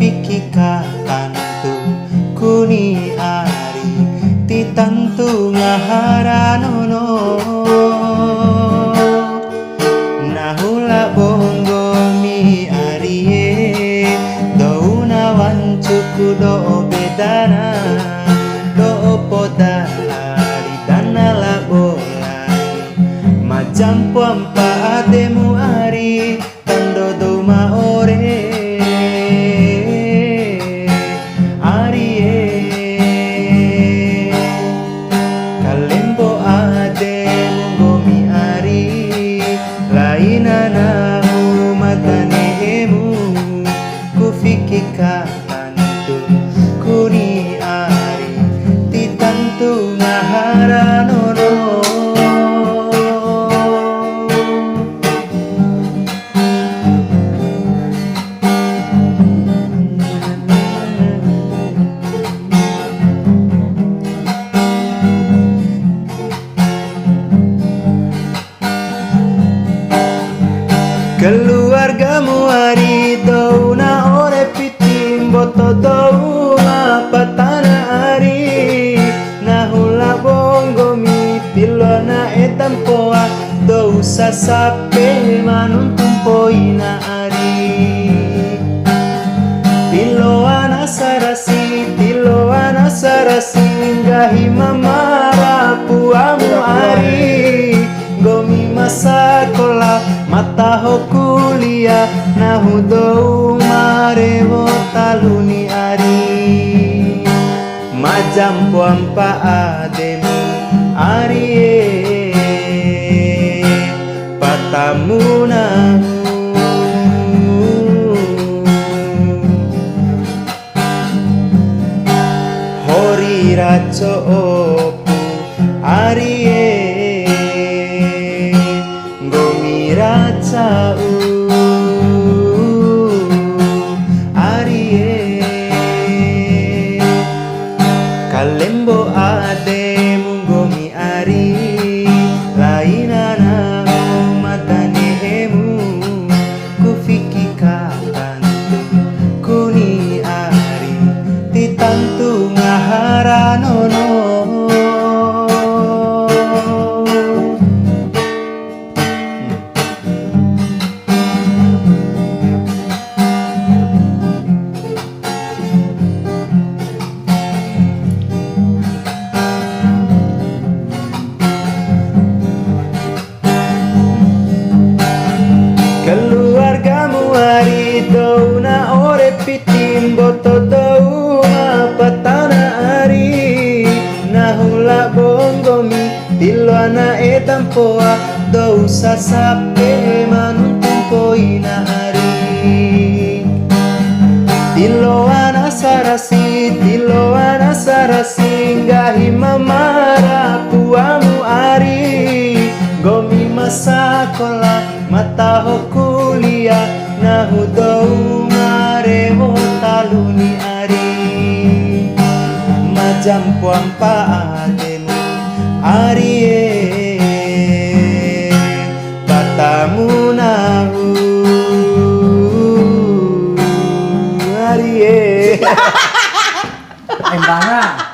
fikika tantu kuni ari ti tantu ngaharanono nahula bongo mi arie douna wancuku do bedana do poda ari dana la bolai macam puampa ademu ari tando do maore Lainanahu matanehemu kufikika tantu kuni ari ti tantu ngaharanono keluargamu ari douna ore pitim boto douna patana ari nahula bongo mi pilona etampoa dou sasape manuntum poina ari piloana sarasi ngahi mamara puamu ari gomi masakola mata ho kuliah nahu dou marewo taluni ari majam puampa ademu arie patamu nahu hori raco opu arie racau arie kalembo ademu gomi ari lainanahu matanehemu kufikika tantu kuni ari ti tantu ngaharanono keluargamu ari douna ore pitim boto douna patana ari nahula bongo mi tiloana etampoa dou sasape manuntum poina ari tiloana sarasi ngahi mamara puamu ari gomi masakola mata ho kuliah nahu dou marewo taluni ari majam puampa ademu arie patamu nahu arie Embangna